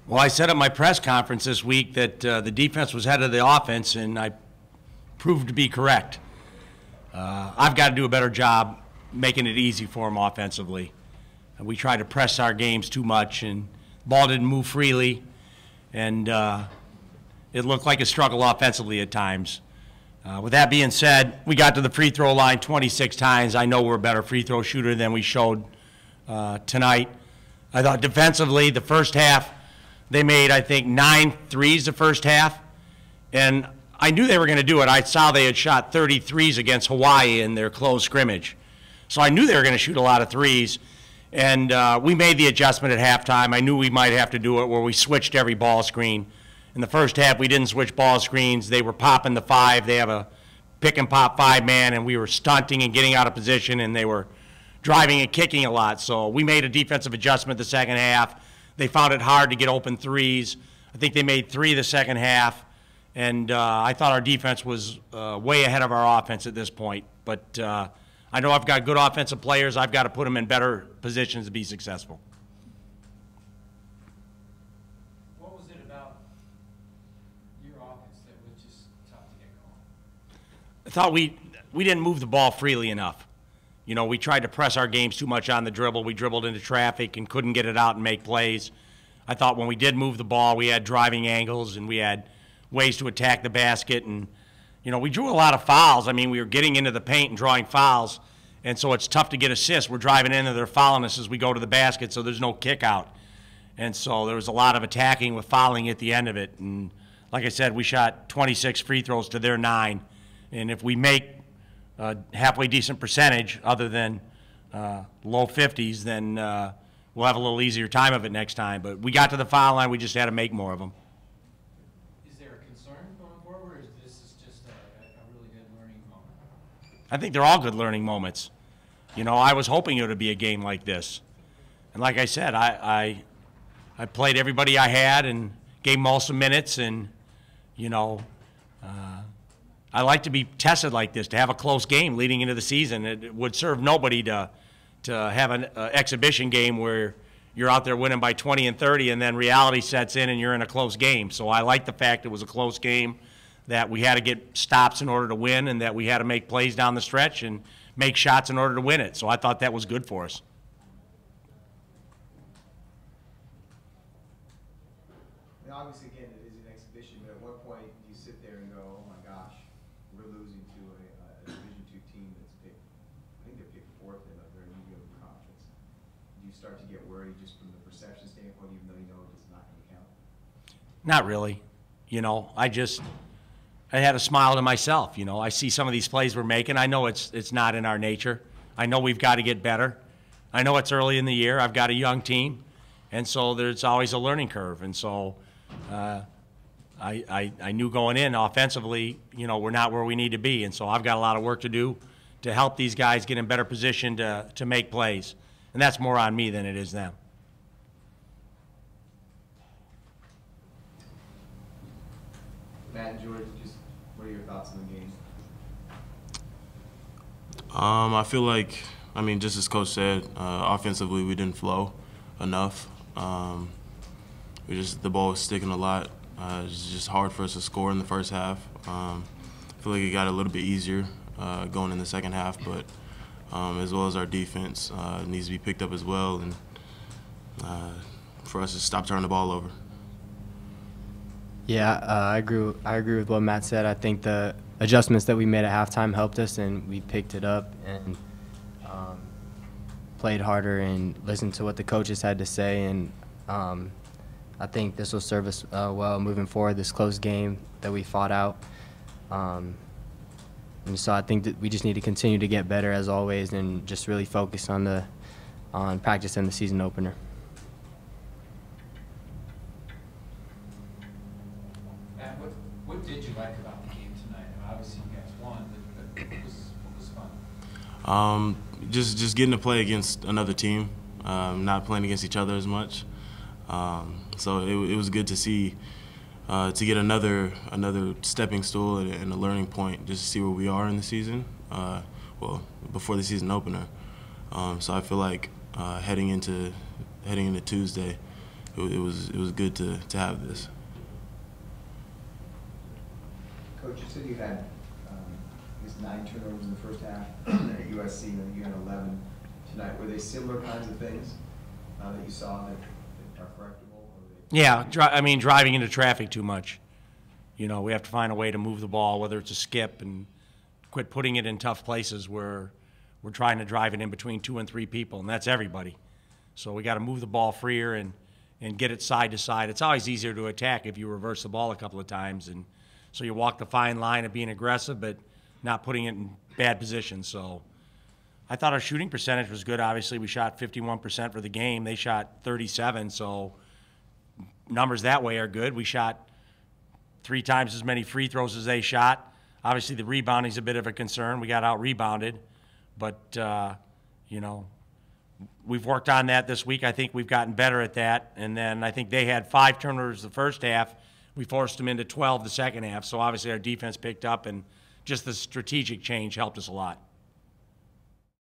Well, I said at my press conference this week that the defense was ahead of the offense, and I proved to be correct. I've got to do a better job making it easy for them offensively. We tried to press our games too much, and the ball didn't move freely, and it looked like a struggle offensively at times. With that being said, we got to the free throw line 26 times. I know we're a better free throw shooter than we showed tonight. I thought defensively, the first half, they made, I think, 9 threes the first half, and I knew they were going to do it. I saw they had shot 30 threes against Hawaii in their close scrimmage. So I knew they were going to shoot a lot of threes, and we made the adjustment at halftime. I knew we might have to do it where we switched every ball screen. In the first half, we didn't switch ball screens. They were popping the 5. They have a pick-and-pop 5-man, and we were stunting and getting out of position, and they were driving and kicking a lot. So we made a defensive adjustment the second half. They found it hard to get open threes. I think they made 3 the second half, and I thought our defense was way ahead of our offense at this point. But I know I've got good offensive players. I've got to put them in better positions to be successful. What was it about your offense that was just tough to get going? I thought we didn't move the ball freely enough. You know, we tried to press our games too much on the dribble. We dribbled into traffic and couldn't get it out and make plays. I thought when we did move the ball, we had driving angles and we had ways to attack the basket. And, you know, we drew a lot of fouls. I mean, we were getting into the paint and drawing fouls. And so it's tough to get assists. We're driving in and they're fouling us as we go to the basket, so there's no kick out. And so there was a lot of attacking with fouling at the end of it. And like I said, we shot 26 free throws to their 9. And if we make halfway decent percentage other than low 50s, then we'll have a little easier time of it next time. But we got to the foul line. We just had to make more of them. Is there a concern going forward, or is this just a really good learning moment? I think they're all good learning moments. You know, I was hoping it would be a game like this. And like I said, I played everybody I had and gave them all some minutes. And, you know, I like to be tested like this, to have a close game leading into the season. It would serve nobody to have an exhibition game where you're out there winning by 20 and 30 and then reality sets in and you're in a close game. So I like the fact it was a close game, that we had to get stops in order to win and that we had to make plays down the stretch and make shots in order to win it. So I thought that was good for us. And obviously, again, it is an exhibition, but at what point do you sit there and go, oh my gosh, we're losing to a Division II team that's picked, I think they're picked 4th in a very mediocre conference. Do you start to get worried just from the perception standpoint, even though you know it's not going to count? Not really. You know, I had a smile to myself. You know, I see some of these plays we're making. I know it's not in our nature. I know we've got to get better. I know it's early in the year. I've got a young team, and so there's always a learning curve. And so I knew going in offensively, you know, we're not where we need to be. And so I've got a lot of work to do to help these guys get in better position to make plays. And that's more on me than it is them. Matt and George, just what are your thoughts on the game? I feel like, I mean, just as Coach said, offensively we didn't flow enough. The ball was sticking a lot. It was just hard for us to score in the first half. I feel like it got a little bit easier going in the second half, but as well as our defense needs to be picked up as well, and for us to stop turning the ball over. Yeah, I agree with what Matt said. I think the adjustments that we made at halftime helped us, and we picked it up and played harder and listened to what the coaches had to say. And I think this will serve us well moving forward, this close game that we fought out. And so I think that we just need to continue to get better as always and just really focus on practice and the season opener. What did you like about the game tonight? Obviously, you guys won, but what was fun? Just getting to play against another team, not playing against each other as much. So it was good to see, to get another stepping stool and a learning point, just to see where we are in the season. Well, before the season opener. So I feel like heading into Tuesday, it was good to have this. Coach, you said you had, I guess, 9 turnovers in the first half at USC, and you had 11 tonight. Were they similar kinds of things that you saw that are correctable? Or Yeah, I mean, driving into traffic too much. You know, we have to find a way to move the ball, whether it's a skip, and quit putting it in tough places where we're trying to drive it in between 2 and 3 people, and that's everybody. So we got to move the ball freer and get it side to side. It's always easier to attack if you reverse the ball a couple of times, and so you walk the fine line of being aggressive but not putting it in bad positions. So I thought our shooting percentage was good. Obviously, we shot 51% for the game. They shot 37%, so numbers that way are good. We shot 3 times as many free throws as they shot. Obviously, the rebounding is a bit of a concern. We got out-rebounded, but, you know, we've worked on that this week. I think we've gotten better at that. And then I think they had 5 turnovers the first half. We forced them into 12 the second half. So obviously our defense picked up, and just the strategic change helped us a lot.